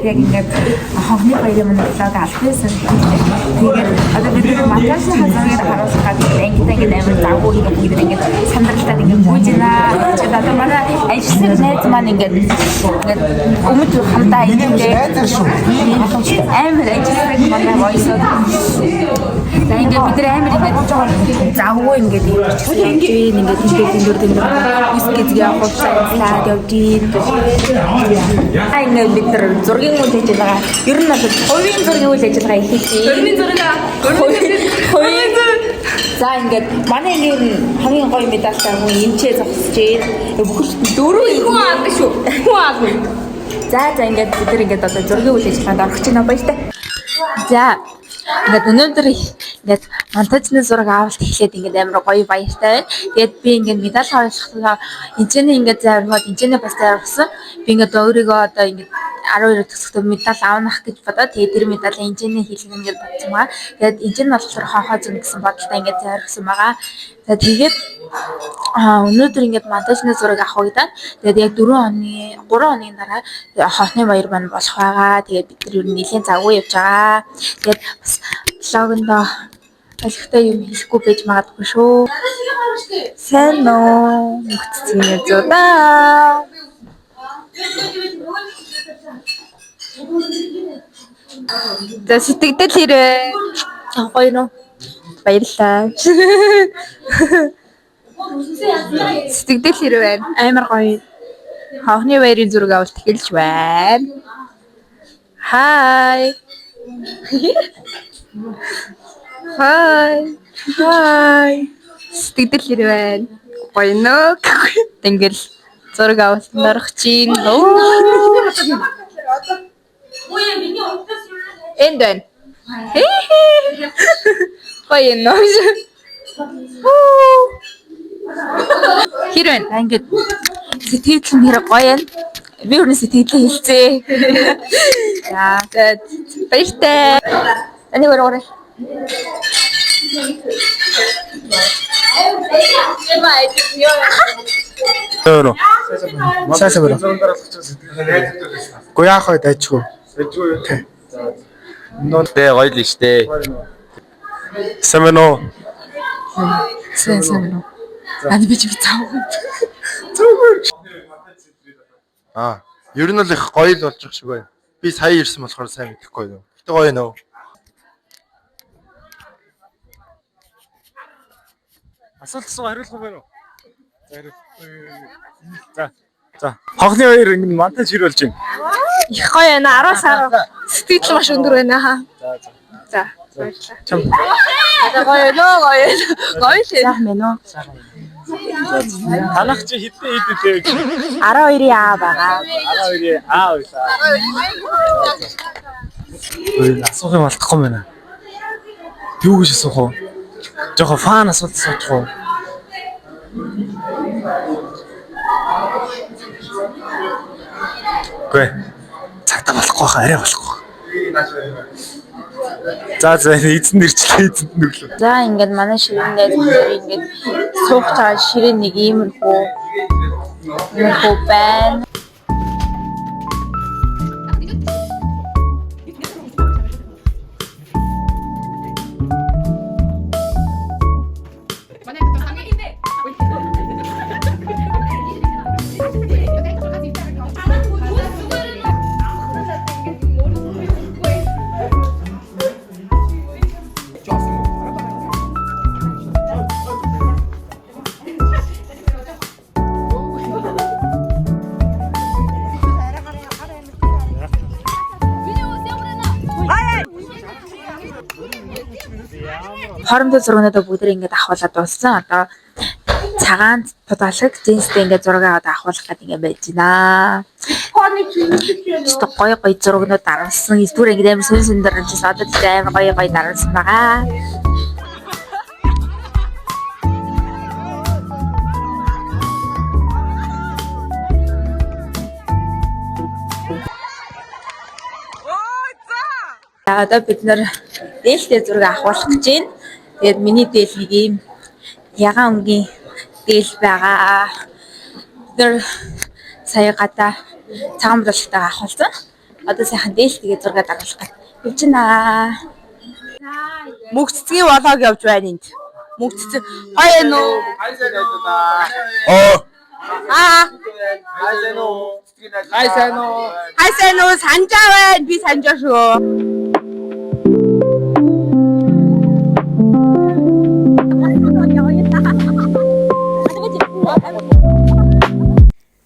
яг ингээд хогны баярын влог албасан. Тэгээд одоо бид маташ хазаагаар харуулах гэдэг ингээд амар завгүй ингээд бүгд ингээд сандралтад ингээд бууж байна. Тэгээд одоо манай ажлын найз маань ингээд өмнөд хамтаа идэвхтэй амар ажлын манай voice-од за ингээд бид нар амар ингээд завгүй ингээд ингээд ингээд үсгэд явах сайнлаад явж ийн ингээд бид нар зургийн үйл ажиллагаа ер нь бол хувийн зургийн үйл ажиллагаа их хийх. Хувийн за ингээд манай ингээд хамгийн гоё медальтай хүн эмчээ зогсож бүхэл дөрөв хүн аав шүү. Хүн аав. За ингээд бид нар ингээд одоо зургийн үйл ажиллагаанд орох чинь баяртай. За ингээд өнөөдөр ингээд монтажны зураг авалт эхлээд ингээд амар гоё баяртай байна. Тэгээд би ингээд медаль авахлаа энэний ингээд зайрхаад энэний бас зайрхсан. Би ингээд өөрийгөө одоо ингээд 12 төгсөхдөө медаль авнах гэж бодоод тэгээд тэр медалийн энэний хэлнэ ингээд бодсон байгаа. Тэгээд энэ нь болохоор хохоо зэн гэсэн бодолтой ингээд зайрхсан байгаа. За тэгээд өнөөдөр ингээд монтажны зураг авах гэдэг. Тэгээд яг 3 хоногийн дараа хохны баяр маань болох байгаа. Тэгээд бид нар ер нь нэлийн завгүй явж байгаа. Тэгээд бас влогондоо олигтой юм хийхгүй байж магадгүй шүү. Сайн уу? Мөгцсөн юм зудаа. За сэтгэл хэрэг гоё нөө баярлалаа. Сэтгэл хэрэг байна. Амар гоё. Хохны баярын зураг авалт эхэлж байна. Хай. Хай. Сэтгэл хэрэг байна. Гоё нөө. Тэнгэл зураг авалт нарах чинь. Энд байна. Гоё нөө. Хэрвээ ингээд сэтгэл нь хэрэг гоё юм. Би өөрөөс сэтгэлээ хэлцээ. За баяртай. Энийг өөрөө Сааса бэр. Гоо яах вэ дайчгүй. Нотэ гоё л штэ. Самэно. Сайн. Ани би ч битаа. Ер нь л их гоё л болж байгаа шиг байна. Би сая ирсэн болохоор сайн мэдэхгүй юу. Гэтэ гоё нөө. Асуулт хариулах байна уу? За. Хогны хоёр ингэ монтаж хийрүүлж байна. Их гоё байна. 10 сар сэтгэл маш өндөр байна. За. Баярлалаа. Гоё нөө. Гоё л. Сайн байна уу? Танах чи хитэн хитээ. 12-ийн А байгаа. 12-ийн А байлаа. Асуух юм алдахгүй байна. Юу гэж асуух вэ? Жохо фан асуулт асуух уу? Гүй. Цагтаа болохгүй хаа, арай болохгүй. За эзэн нэрчлээ эзэн нүглөө. За ингээд манай ширин дээр ингээд суух цаа ширин нэг иймэрхүү байна. Хоромтой зургуудаа бүгд ингээд ахуулаад дууссан. Одоо цагаан подолог джинстэй ингээд зураг аваад ахуулах гэдэг ингээд байж байна. Чөтө гоё зургууд даралсан. Избүр ингээд амар сонь даралсан. Одоо ч амар гоё даралсан байгаа. Одоо бид нэр дээлтэй зураг авахулах гэж байна. Тэгээд миний дээлийг ийм ягаан өнгийн дээл байгаа. Бид нэр сая гадаа цагаан бололтой авахулсан. Одоо сайхан дээлтэйгээ зураг даруулах гэж явж байна. Мөгцгийн волог явж байна энд. Мөгцөг. Хай энэ үү? Хай сайн уу? Санжаа байна. Би санжаа шүү.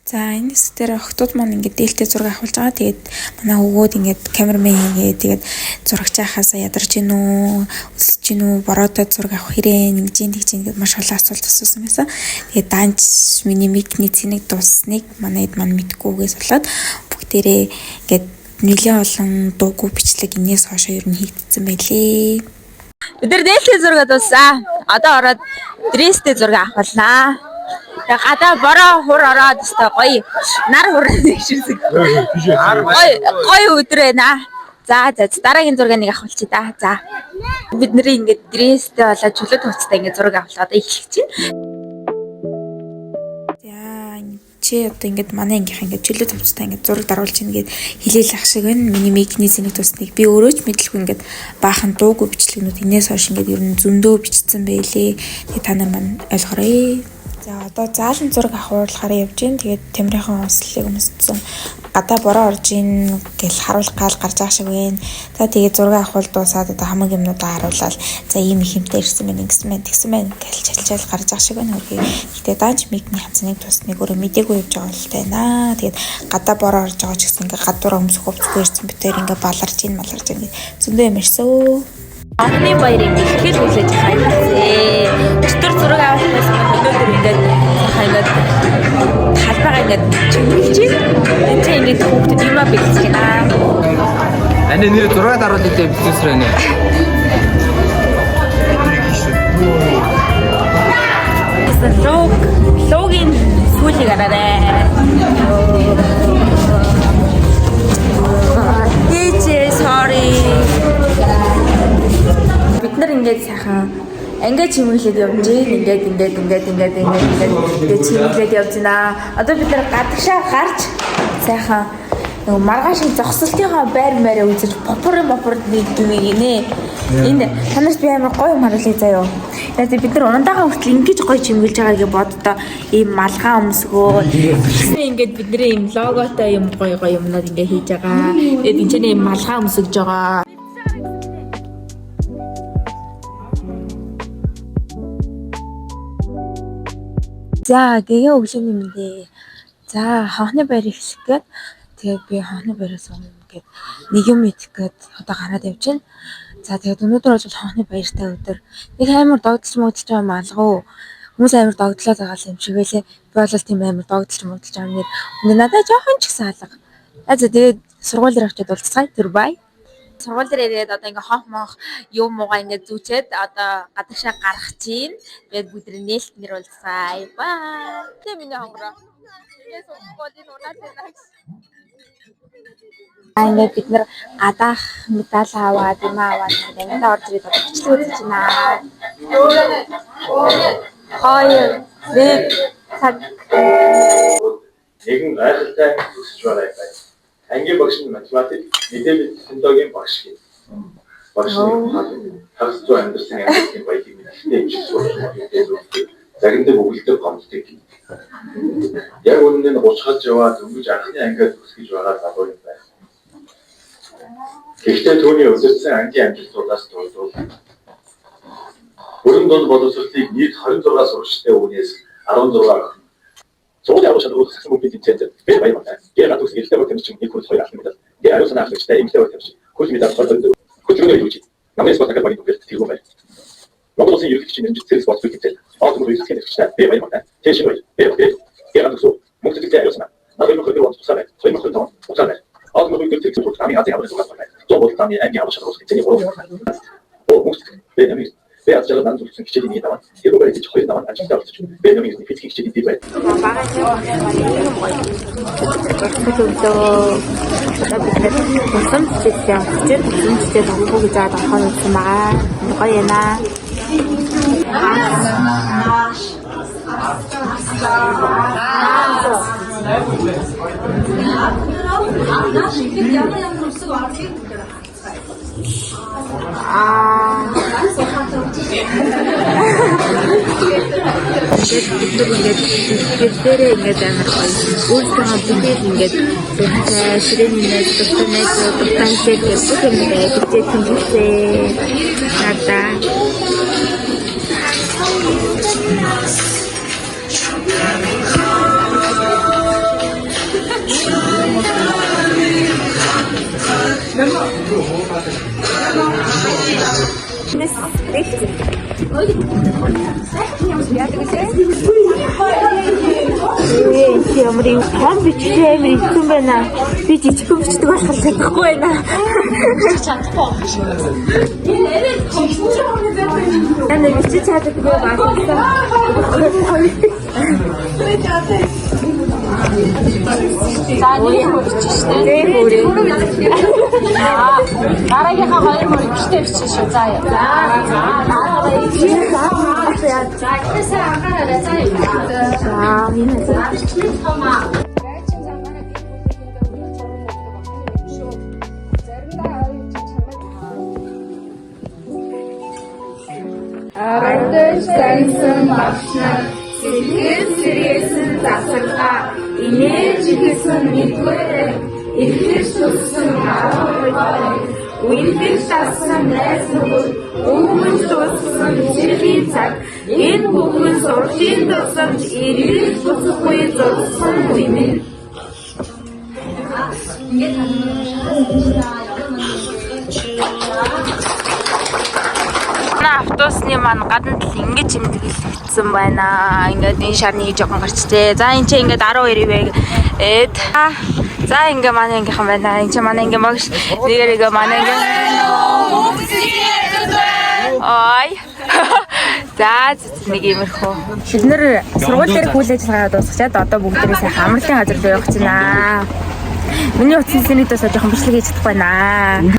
За энэ хэсгээр охтууд маань ингээд дээлтэй зураг авахулж байгаа. Тэгээд манай өвгөөд ингээд камермен хийгээ тэгээд зурагч хахаасаа ядарч гин үү, өсөж гин үү, бороотой зураг авах хэрэг нэгжин тэгж ингээд маш олон асуулт асуусан байсан. Тэгээд данч миний микний цэнийг дуусныг манайд маань мэдгүйгээс болоод бүгдээрээ ингээд нэлээд олон дуугүй бичлэг энэс хойшоо ер нь хийгдсэн байлээ. Бид нар дээлтэй зураг дууссан. Одоо ороод дресстэй зураг авахулнаа. Тэгээ гадаа бороо хур ороод өстой гоё нар хураад ирсэн. Гоё өдөр байна. За дараагийн зургийг нэг авахулчих та. За бид нэр ингээд дресстэй болоод чөлөө төвцтэй ингээд зураг авах одоо эхлэх чинь. За чи одоо ингээд манай ангийнх ингээд чөлөө төвцтэй ингээд зураг даруулж ийн гээд хэлээл ах шиг байна. Миний микний цэнийг тусныг би өөрөө ч мэдлгүй ингээд баахан дуугүй бичлэгнүүд энэс хойш ингээд ер нь зөндөө бичсэн байлээ. Тэгээ та нар маань ойлгоорой. За одоо заалан зураг авахуулахаар явж гин. Тэгээд Тэмрийнхэн онцлог өмссөн. Гадаа бороо орж ийн гэл харуулах гал гарч байгаа шиг байна. За тэгээд зураг авахул дуусаад одоо хамаг юмнуудаа харуулаад за ийм их юмтай ирсэн байна ингэсэн байна тэгсэн байна гэл чалчаал гарч байгаа шиг байна. Гэхдээ даанч микний хавцныг тусныг өөрөө мдээгүй явж байгаа бол тайна. Тэгээд гадаа бороо орж байгаа ч гэсэн ингээ гадуур өмсөх хувцгүй ирсэн битээр ингээ баларж ийн маларж ийн зөндөө юм ирсэн. Анхны баярыг бэлтгэл хүлээж хайцээ. Өчтөр зураг авахнаас өнөөдөр ингээд хайгаад талбайгаа ингээд чимэлж байна. Энд чинь ингээд хүүхдэд юмаа бэлтгэж байна. Ани нэр 6 даруул дээр бизнес рүү нэ. Логийн сүүлийг араарай. Sorry. Бид нар ингээд сайхан ингээд чимэглээд явж ингээд чимэглээд явж байна. Одоо бид нар гадагшаа гарч сайхан нөгөө маргааш зогсолтынхоо байр маараа үзэж попорд нэг юм гинэ. Энэ танаас би амар гоё юм харуулъя заяа. Тэгээд бид нар ундагаа хүртэл ингэж гоё чимгэлж байгааг боддоо ийм малгай өмсгөө. Тэгсэн ингээд бидний ийм логотой юм гоё юмнууд ингээд хийж байгаа. Тэгээд энэ ч ийм малгай өмсөж байгаа. За гэгээ өглөөний мэндэ. За хонхны баяр эхлэх гээд тэгээд би хонхны баяраас өмнө гээд нэг юм идэх гээд одоо гараад явж байна. За тэгээд өнөөдөр бол хонхны баяртай өдөр. Нэг амар догдолж байгаа малгуу. Хүмүүс амар догдлоод байгаа юм шиг байлээ. Би бол тийм амар догдолж байгаа нэр. Надад жоохон ч гэсэн алга. За тэгээд сургууль дээр очиод уулзцай тэр бай. Сургууль дээр ирээд одоо ингээ хонх монх юм муугаа ингээ зүүчээд одоо гадагшаа гарах чинь. Тэгээд бүгдрээ нээлтнэр уулзцай. Бай. Тэ миний хонгороо. Ингээд суухгүй энэ унаад байна. Ингээд бид нар гадаах медаль аваад юм аваад ингээд орж ирээд одоо бичлэг үзэж байна. Хоёр нэг цаг нэгэн гайхалтай өсөж байгаа юм байна. Ангийн багш нь математик, мэдээлэл технологийн багш гэх. Багш нь хагас зүй амьдсан амьдсан баялаг мэдээлэлтэй юм шиг сурах юм. Заримдаа бүгдээ гомддог юм. Яг үнэн нь 30 хаж яваад өнгөж анхны ангиас өсгөж байгаа залуу юм байна. Гэхдээ түүний өсөрсөн ангийн амжилтуудаас дурдвал бүрэн дунд боловсролыг нийт 26 сурагчтай үнээс 16 Сууд явж чадвал сасан бүгд тэнцээд би баян байна. Яг атус гэлтэй бол тэмцэн нэг хөл хоёр ахмад. Би аюулсан ахлагчтай эмэгтэй бол тэмцэн. Хөл мэдээ авах хөдөлгөөний юу чи. Намайг спортыг багийн бүгд тэргүүр байна. Монголын ерөнхий чинэмж зэрэг спорт бүтээл. Автомобиль үйлчлэгийн хэрэгчтэй би баян байна. Тэшин бай. Би яг атус мөнгөтэй аюулсан. Намайг хөдөлгөөн онцлогтой. Соёлын хөдөлгөөн уцаарай. Автомобиль үйлчлэгийн спорт намайг аз явуулсан байна. Зовлон таны анги авах шаардлага таны гоо. Оо мөнгө. Би намайг би аз жаргал дан зүрхсэн хичээлийн нэг даваа. Тэрүүгээр хийж хоёр даваа ажилтаа орчих. Бэлэмийн физик хичээлийн дэв байд. Усам чиглэлээ очиж үзэмжтэй тогтох гэж байгаа тохиол болсон байгаа. Гоё яана. Гэвдэрээ ингээд амар гоё. Өөртөө бидэд ингээд ширээний нэг тантэг гэсэн юм байна. Гэвдээ тэмцээ. Надаа. Ямри хан бичээ амир ирсэн байна. Би жижиг бичдэг болохоор чадахгүй байна. Энд бичиж чаддаггүй байна. Дараагийнхаа хоёр мөр бичтэй бичсэн шүү. За яа. Арайдаж сансан багшнаа сэтгэл сэрээсэн засаглаа. Инээж ихэсэн нэгвэрээ итгэж туссан харахгүй. Үндэж тассан найз нөхөд өнгөж туссан чирийн цаг. Энэ бүхэн сурчийн тусамж ирэх бүсгүй зурсан үеийн. Автобусны маань гадна тал ингэж имдэглэгдсэн байна. Ингээд энэ шарны жоохон гарчтэй. За энэ чинь ингээд 12 ивэгээд. За ингээ манай ангийнхан байна. Энэ чинь манай ангийн багш. Нэгэрэг манай ангийн. Ой. За нэг иймэрхүү. Бид нэр сургууль дээр үйл ажиллагаа дуусгачаад одоо бүгдээрээ сайхан амралтын газар руу явах гэж байна. Миний утасны сэнийг тусаа жоохон бичлэг хийж чадахгүй байна.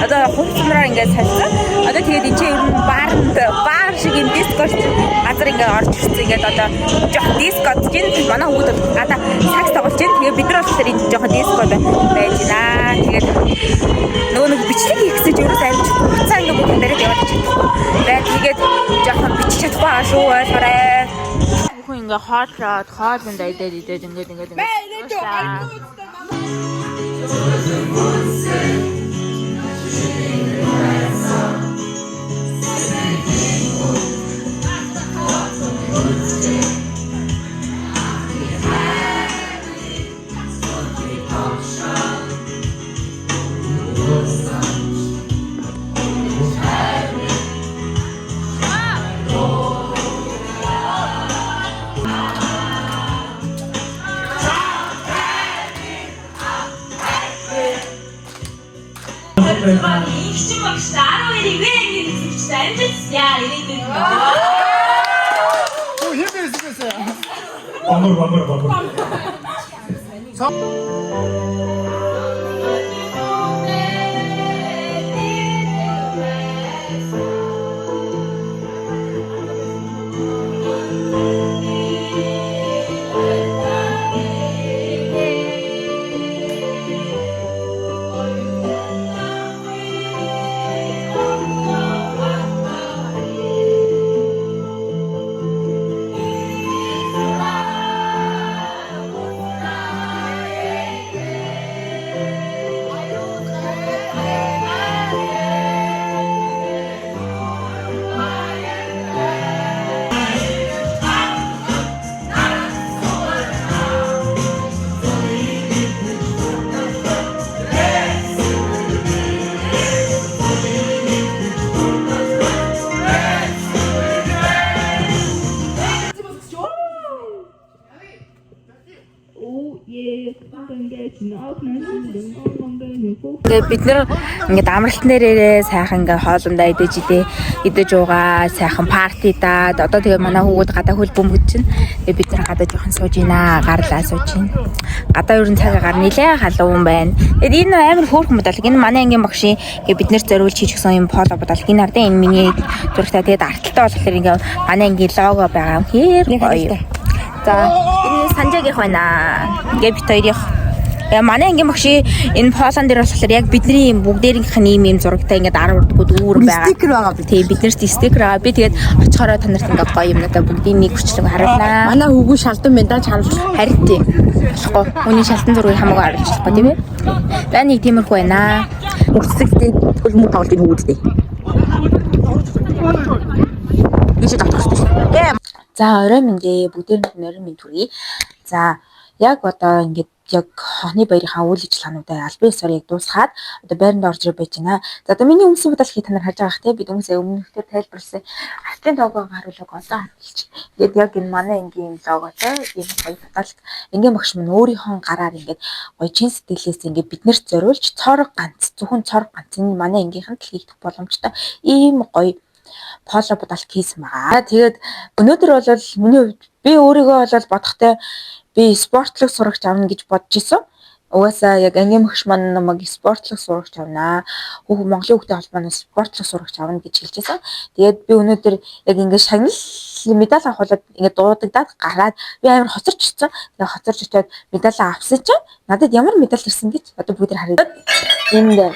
Одоо хувцсмаар ингээд салсан. Одоо тэгээд энэ чинь ер нь баар шиг юм дискорд газар ингээд орж ирсэн. Ингээд одоо жоох дискорд чинь манай хүмүүс гадаа сакс тоглож байна. Тэгээд бид нар бол тэр энэ жоох дискорд байж байна. Тэгээд нөгөө нэг бичлэг хийх гэсэн чинь ерөөс амжихгүй. Хуцаа ингээд бүгд дээрээ яваад чадахгүй. Тэгээд жоох бичиж чадахгүй байгаа шүү. Ойлгоорой. Бүхэн ингээд хоолнд идээд ингээд. Игчэн багш 12-ийг ингээд үзчихсэн амжилтсяа ирээдүйд. Оо хэвээсээ. Ингээд бид нэр ингээд амралт нэрээрээ сайхан ингээд хоолндоо идэж уугаа, сайхан парти даад. Одоо тэгээ манай хүүгүүд гадаа хөл бөмбөж чинь. Тэгээ бид нар гадаа жоохон сууж ийна, гарлаа сууж байна. Гадаа ерөн цагаагаар нилээн халуун байна. Тэгээд энэ амар хөөрхөн бодлого. Энэ манай ангийн багшийн ингээд бид нэр зориулж хийж гсэн юм поло бодлого. Энэ ардын энэ миний зурагтай тэгээд арталтай болохоор ингээд манай ангийн лого байгаа юм хэр гоё. За энэ санжаагийн байна. Ингээд бит хоёрын манай ангийн багшийн энэ полон дээр болохоор яг бидний бүгдээрийнх нь ийм зурагтай ингээд 10 урдгууд үүр байгаа. Стикер байгаа би. Тий бид нарт стикер байгаа. Би тэгээд очихороо та нарт ингээд гоё юмнуудаа бүгдийн нэг хүчлэг харуулнаа. Манай хүүгүй шалдан бэнтаж харуулж харин тий. Болохгүй. Үүний шалтан зургийг хамаагүй харуулж болохгүй тийм ээ. За нэг тиймэрхүү байна. Мөцсөгтэй хөлмөр тоглож ийн хүүгүүдтэй. Ишээ татчихсан. За орой мэндэ бүгдээрээ орой мэнд хүргэе. За яг одоо ингээд яг хооны баярынхаа үйл ажиллагаануудаа албан ёсоор яг дуусгаад одоо байранд орж ирж байж байна. За одоо миний өмнөсөн бодлыг та нар харж байгаа хэрэг бид өмнөөсөө өмнөхдөр тайлбарласан артын логог харуулаг одоо харуулж. Тэгээд яг энэ манай ангийн логотой ийм гоё бодлог ангийн багш минь өөрийнхөө гараар ингээд гоё чин сэтгэлээс ингээд биднэрт зориулж цорог ганц зөвхөн цорог ганц энэ манай ангийнхан дэлхийд хийх боломжтой ийм гоё поло бодлого хийсэн байгаа. Тэгээд өнөөдөр бол миний хувьд би өөрийгөө бол бодохтой би спортлог сурагч авна гэж бодож исэн. Угаасаа яг ангийн багш маань намайг спортлог сурагч авнаа. Монголын хүүхдийн холбооноос спортлог сурагч авна гэж хэлж байсан. Тэгээд би өнөөдөр яг ингээд шагнал медаль авахулаад ингээд дуудагдаад гараад би амар хоцорч очсон. Тэгээд хоцорч очиод медаль авсан чинь надад ямар медаль ирсэн гэж одоо бүгд хараад. Энд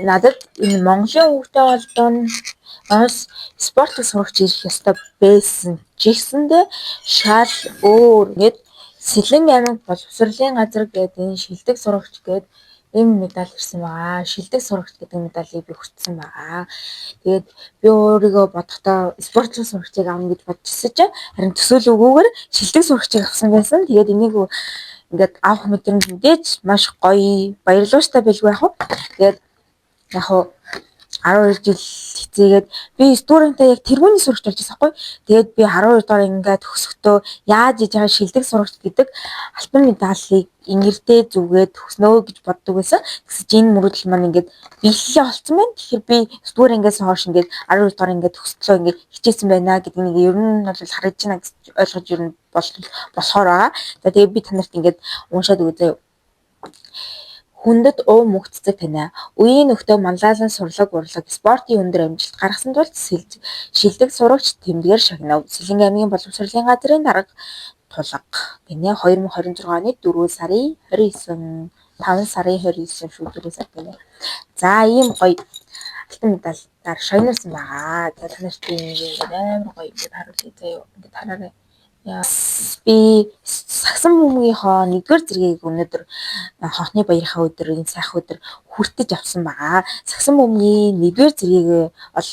надад энэ Монголын хүүхдийн холбооноос спортлог сурагч ирэх ёстой байсан. Жигсэндээ шал өөр ингээд Сэлэн аймаг боловсролын газар гэдэг энэ шилдэг сурагч гэдэг энэ медаль ирсэн байгаа. Шилдэг сурагч гэдэг медалийг би хүртсэн байгаа. Тэгээд би өөрийгөө бодохдоо спортлог сурагчийг авна гэж бодчихсон чинь харин төсөөлөвгүйгээр шилдэг сурагчийг авсан байсан. Тэгээд энийг ингээд авах мэдрэмжтэй маш гоё баярлууштай байлгүй яах вэ? Тэгээд яг 12 жил хэцээгээд би студентаа яг тэргүүний сурагч болж байсан хгүй. Тэгээд би 12 доор ингээд төгсөхдөө яаж иж байгаа шилдэг сурагч гэдэг алтан медалийг ингэрдээ зүгээд төгснөө гэж боддог байсан. Тэгсэж энэ мөрөдөл маань ингээд биелэлээ олцсон байна. Тэгэхээр би студентээс хойш ингээд 12 доор ингээд төгслөө ингээд хичээсэн байна гэдэг нэг ер нь бол харагдаж байна гэж ойлгож ер нь болохоор байгаа. За тэгээд би танарт ингээд уншаад өгье. Хүндэт уу мөгцөг танаа. Үеийн нөхдөө манлайлан сурлаг урлаг спортын өндөр амжилт гаргасан тул шилдэг сурагч тэмдгээр шагнав. Сэлэнг аймгийн боловсролын газрын дарга тулга. Гинэ 2026 оны 4 сарын 29 5 сарын 29 шүлдэрээс гинэ. За ийм гоё алтан медаль шагнарсан байгаа. За танарт ийм амар гоё ингэж харуулъя заяа. Ингэ тараарай. Би сагсан бөмбөгийнхоо 1-р зэргийг өнөөдөр хонхны баярынхаа өдөр энэ сайхан өдөр хүртэж авсан байгаа. Сагсан бөмбөгийн 1-р зэргийг ол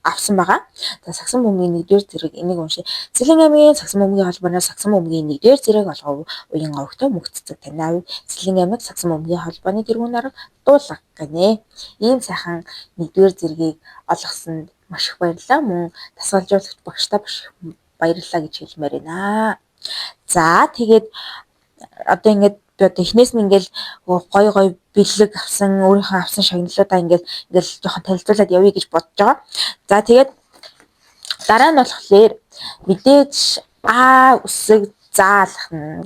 авсан байгаа. За сагсан бөмбөгийн 1-р зэрэг энийг уншия. Сэлэнг аймгийн сагсан бөмбөгийн холбооноос сагсан бөмбөгийн 1-р зэрэг олгов уян овогтой мөгцөг танаа. Сэлэнг аймаг сагсан бөмбөгийн холбооны тэргүүн арга дуулга гинэ. Ийм сайхан 1-р зэргийг олгосонд маш их баярлалаа. Мөн дасгалжуулагч багштай баярлалаа гэж хэлмээр байна. За тэгээд одоо ингээд би одоо эхнээс нь ингээл гой бэлэг авсан өөрийнхөө авсан шагналуудаа ингээл жоохон танилцуулаад явъя гэж бодож байгаа. За тэгээд дараа нь болохоор мэдээж үсэг заалах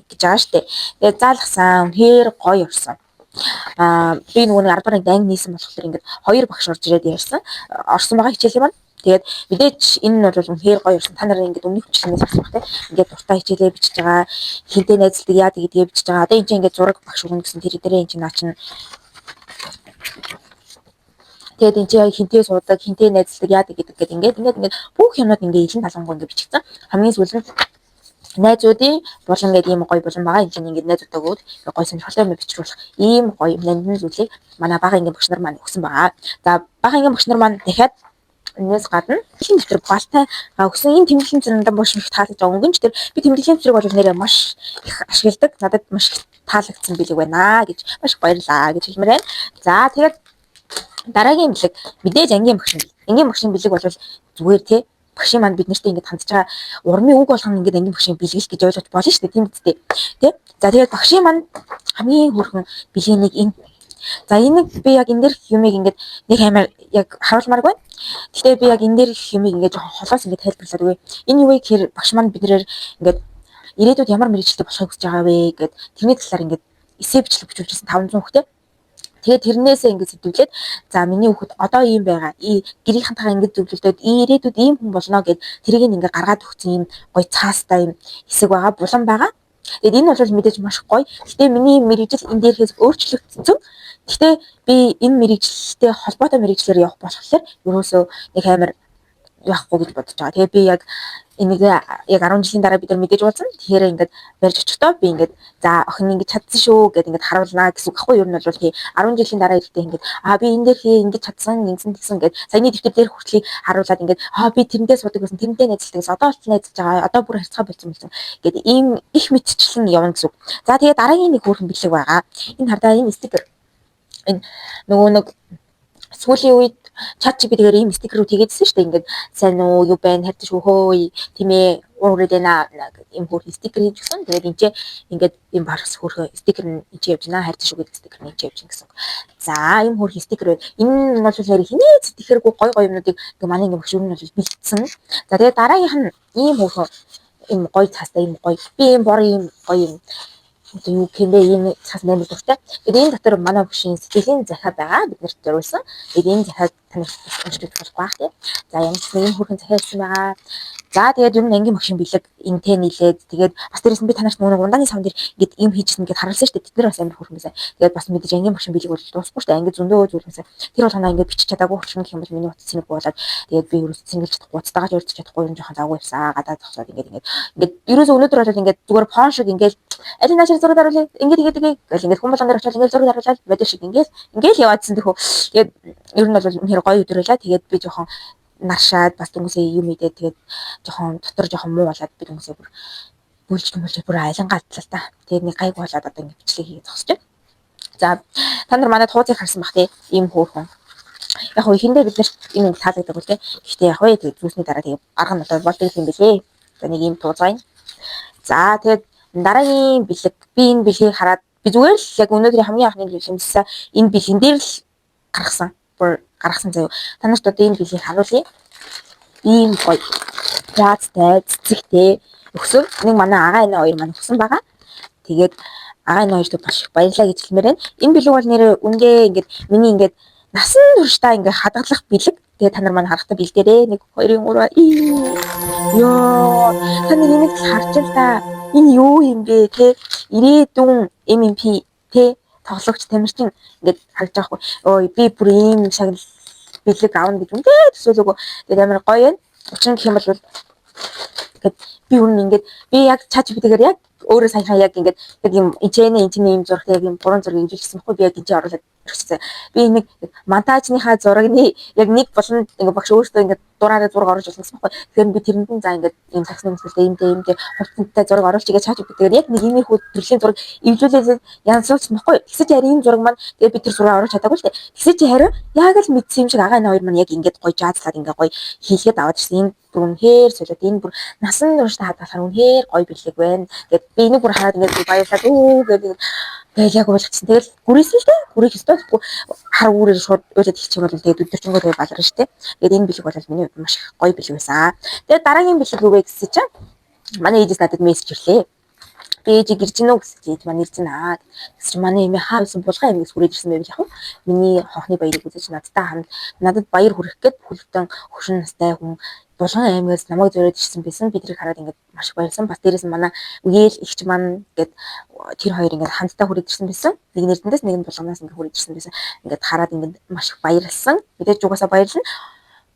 гэж байгаа штэ. Тэгээд заалгасан үнээр гоё орсон. Би нөгөө 10 дараагийн данг нийсэн болохоор ингээд 2 багш орж ирээд ярьсан. Орсон байгаа хичээлийн маань. Тэгээд мэдээж энэ нь бол үнээр гоё ирсэн. Та нарын ингээд өмнөх хичээлээс авсан баг те. Ингээд дуртай хичээлээ бичиж байгаа. Хинтээ найзлдаг яа гэдгээ бичиж байгаа. Одоо энэ чинь ингээд зураг багш өгнө гэсэн тэр дээрээ энэ чинь наа чинь. Тэгээд энэ чинь хинтээ суудаг, хинтээ найзлдаг яа гэдэг ингээд бүх юмнууд ингээд илэн талангуу ингээд бичигдсэн. Хамгийн сүүлд найзуудын болон гэдэг ийм гоё болон байгаа. Энэ чинь ингээд найзуудаа өгөөд гоё сонирхолтой юм бичруулах ийм гоё нандин зүйлийг манай бага ангийн багш нар маань өгсөн байгаа. За бага ангийн багш нар маань дахиад энэс гадна хин дэвтэр балтай өгсөн энэ тэмдэглэлийн зурагтай маш их таалагдж байгаа. Өнгөн ч тэр би тэмдэглэлийн зураг бол нэрээ маш их ашигладаг. Надад маш их таалагдсан билэг байна гэж маш их баярлаа гэж хэлмээр байна. За тэгээд дараагийн бэлэг мэдээж ангийн багшийн бэлэг бол зүгээр те багшийн маань бид нартай ингэж хандж байгаа урмын үг болгоно ингэж ангийн багшийн бэлгэл гэж ойлгож болно шүү дээ тийм үстэй. Тэ. За тэгээд багшийн маань хамгийн хөрхөн бэлгийн нэг энэ За энийг би яг энэ дэр юмыг ингээд нэг амар яг харуулмааргүй. Гэхдээ би яг энэ дэр юмыг ингээд жоохон холоос ингээд тайлбарлаад өгье. Энэ юу вэ гэхээр багш маань биднээр ингээд ирээдүйд ямар мэрэгчлээ болохыг хүсэж байгаа вэ гэд тэрний талаар ингээд эссе бичлэг бичүүлжсэн 500 хүүхдээ. Тэгээд тэрнээсээ ингээд сэтгэлээд за миний хүүхэд одоо ийм байгаа. Гэрийнхэнтэйгээ ингээд зөвлөлдөөд ирээдүйд ийм хүн болно гэд тэрийг ингээд гаргаад өгсөн юм гоё цаастай юм хэсэг байгаа, булан байгаа. Тэгээд энэ бол мэдээж маш гоё. Гэхдээ миний мэрэгжил энэ дээрээс өөрчлөгдсөн. Гэхдээ би энэ мэрэгжилтэй холбоотой мэрэгчлэр явах болохоор ерөөсөө нэг амар явахгүй гэж бодож байгаа. Тэгээд би яг энийг яг 10 жилийн дараа бид нар мэдээж уулзсан. Тэгэхээр ингээд барьж очихдоо би ингээд за охин ингэж чадсан шүү гэд ингээд харуулнаа гэсэн үг ахгүй юу? Ер нь бол тий 10 жилийн дараа ирэхдээ ингээд би энэ дээр хий ингэж чадсан ингэсэн гэсэн гэд саяны дэвтэр дээр хүртлийг харуулад ингээд би тэрнээ судаг байсан тэрнээ найзалдаг гэсэн одоо болтол найзалж байгаа одоо бүр харьцаа болсон гэд ийм их мэдчлэн явна гэсэн үг. За тэгээд дараагийн нэг хөөрхөн бэлэг байгаа. Энэ хардаа энэ стикер энэ нөгөө нэг сүүлийн үед чат GPT-гээр ийм стикерүүд хийгээдсэн шүү дээ. Ингээд сайн уу юу байна хайртай шүү хөөе тийм ээ уурээд байна ийм хөөрхөн стикер хийж гисэн. Тэгээд энэ чинь ингээд ийм барс хөөрхөн стикер нь чи явж байна хайртай шүү гэдэг стикер нь чи явж гин гэсэн. За ийм хөөрхөн стикер энэ нь бол яг хинээ стикергүй гой гой юмнуудыг ингээ манай ингээ багш юу нь бол бэлдсэн. За тэгээд дараагийнх нь ийм хөөрхөн ийм гой цаастай ийм гой би ийм бор ийм гой юм юу гэмбэ энэ цаас нэмэлт дуртай. Тэгээд энэ дотор манай бүшийн сэтгэлийн захиа байгаа. Бид нарт зориулсан. Тэгээд энэ захиаг таныг уншиж болох байх тийм. За ямар ч нэг хөрхэн захиа ирсэн байгаа. За тэгээд ер нь ангийн машин бэлэг энтэй нийлээд тэгээд бас дээрээс нь би танарт нөгөө ундааны савн дээр ингээд юм хийжсэн ингээд харуулсан шүү дээ. Бид нар бас амар хөрхэн байсан. Тэгээд бас мэдээж ангийн машин бэлэг бол дуусахгүй шүү дээ. Анги зөндөө зүйлсэн. Тэр бол танаа ингээд бичиж чадаагүй хөшгөн гэх юм бол миний утас цэник болоод тэгээд би ерөөс цэнгэлж чадахгүй уцтаагач урьдч чадахгүй юм жоохон завгүй явсаа гадаад зогсоод ингээд ерөөс өнөөдөр бол ингээд зүгээр фон шиг ингээд аль наашир зураг даруулъя ингээд ингээд хүн болгон дээр очиод ингээд зураг даруулаад бодож шиг ингээд яваадсан тэхүү. Тэгээд ер нь бол үнэхээр гоё өдөр байлаа. Тэгээд би жоохон наршаад бас хүмүүсээ юм идээд тэгээд жоохон дотор жоохон муу болоод би хүмүүсээ бүр бүлж бүр айлангаа атлаа та. Тэгээд нэг гайг болоод одоо ингээд бичлэг хийгээд зогсож байна. За та нар манай тууцыг харсан бах тий ийм хөөрхөн. Яг хөө ихэндээ бид нар энэ таалагддаг бол тий. Гэхдээ яг хөө тэгээд зүүсний дараа тэгээд арга нь одоо болдог юм билээ. За нэг ийм тууцаа юм. За тэгээд дараагийн бэлэг би энэ бэлгийг хараад би зүгээр л яг өнөөдрийн хамгийн анхны бэлгэмжсэн энэ бэлгэн дээр л гаргасан заяа. Та нарт одоо энэ бэлгийг харуулъя. Ийм гоё. Яацтай, цэцэгтэй өгсөн. Нэг манай агаа энэ хоёр маань өгсөн байгаа. Тэгээд агаа энэ хоёрт маш их баярлалаа гэж хэлмээр байна. Энэ бэлэг бол нэр үнгээ ингээд миний ингээд насан туршдаа ингээд хадгалах бэлэг. Тэгээд та нар маань харахтаа бэлдээрээ 1 2 3 ёо та нар энийг харж л та энэ юу юм бэ те ирээдүйн MMP те тоглогч тамирчин ингээд харж байгаа хгүй. Ой би бүр ийм шагнал бэлэг аавна гэж үнтэй төсөөлөөгөө. Тэгээд амар гоё байна. Учир нь гэх юм бол ингээд би үнэн ингээд би яг чат GPT-гээр яг өөрөө саяхан яг ингээд яг юм энэний ийм зураг яг юм 3 зураг инжилсэн байхгүй би яг энэ оруулаад ирчихсэн. Би нэг монтажныхаа зурагны яг нэг болон ингээд багш өөртөө ингээд дураараа зураг оруулж болсон байхгүй. Тэгэхээр би тэрэнд нь за ингээд ийм саксны мэсгэлтэй ийм хурцтай зураг оруулж игээ чат GPT-гээр яг нэг иймэрхүү төрлийн зураг эвлүүлээд янзлуулсан байхгүй. Тэгсэж харин энэ зураг маань тэгээ би тэр зураг оруулж чадаагүй л дээ. Тэгсэж харин яг л мэдсэн юм шиг агаа энэ хоёр маань яг ингээд гоё жаазлаад ингээд гоё хийлгээд аваад ирсэн. Энэ бүр үнэхээр солиод энэ бүр насан туршдаа хадгалахаар үнэхээр гоё бэлэг байна. Тэгээд би энийг бүр хараад ингээд баярлаад гэдэг яг ойлгоцсон. Тэгэл гүрээсэн л дээ. Гүрэх ёстой. Хар үүрээр шууд уйлаад ихчих бол тэгээд өдөржингөө тэгээд баларна шүү дээ. Тэгээд энэ бэлэг бол миний хувьд маш гоё бэлэг байсан. Тэгээд дараагийн бэлэг юу вэ гэсэн чинь манай ээжээс надад мессеж ирлээ. Би ээж гэрж гинөө гэсэн чинь ээж маань ирж байна. Гэсэн чинь манай эмээ хаа байсан булган эмээс хүрээд ирсэн байв яг. Миний хонхны баярыг үзэж надтай хамт надад баяр хүрэх гээд бүлтэн хөшин настай хүн булган аймагаас намайг зориод ирсэн байсан. Бид тэрийг хараад ингээд маш их баярлсан. Бас дээрээс нь манай үеэл ихч маань гээд тэр хоёр ингээд хамтдаа хүрээд ирсэн байсан. Нэг нэрдэндээс нэг нь булганаас ингээд хүрээд ирсэн байсан. Ингээд хараад ингээд маш их баярлсан. Мэдээж угаасаа баярлна.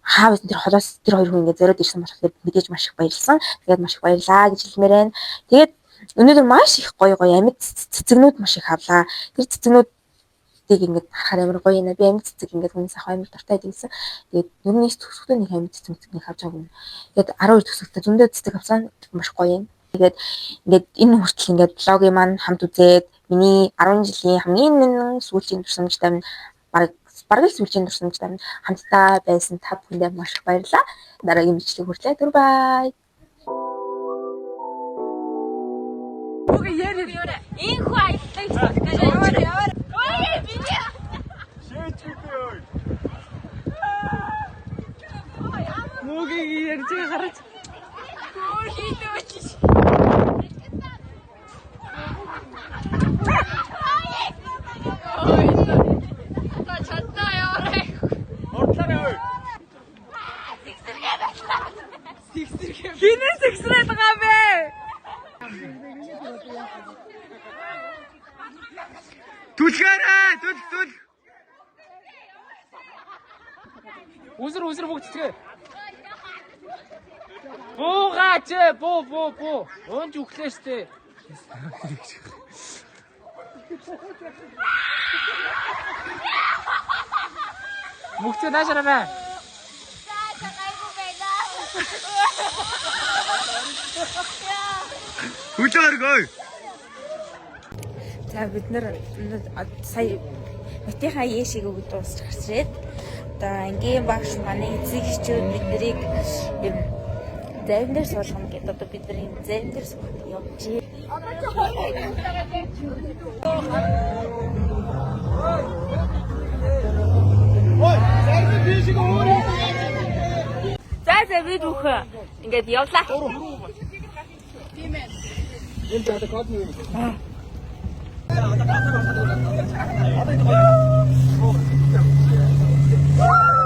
Хаавс тэр холоос тэр хоёр хүн ингээд зориод ирсэн болохоор мэдээж маш их баярлсан. Тэгээд маш их баярлаа гэж хэлмээр байна. Тэгээд өнөөдөр маш их гоё амьд цэцэгнүүд маш их авлаа. Тэр цэцэгнүүд ингээд харахаар амар гоё юм. Би амьд цэцэг ингээд хүмүүс ах амар дуртай байсан. Тэгээд нүрнээс төгсгөдөө нэг амьд цэцэг авч байгаа юм. Тэгээд 12 төгсгөдөө зөндөө цэцэг авсан маш гоё юм. Тэгээд ингээд энэ хүртэл ингээд блогийн маань хамт үзээд миний 10 жилийн хамгийн сүүлийн туршламжтай минь бараг л сүүлийн туршламжтай минь хамтдаа байсан та бүхэндээ маш их баярлалаа. Дараагийн бичлэг хүртлээ. Түр бай. Энэ хүү аяллаа гэж бодож байна. Ой, би яг зэг хараач. Хинээс ихсрээд байгаа бэ? Түлхээрээ түл. Үсэр бүгд цэцгээ. Буугаач буу. Унж өглөө штэ. Мөхчөө наашараа. Хүлээргөө. За бид нар сая Матихаа Ешиг өгд дуусч гарчээд одоо ангийн багш манай эцэг эхчүүд биднийг юм зарим дээр суулгана гэдэг одоо бид нар юм зарим дээр суулгах явж За бид бүхэн ингээд явлаа. Oh,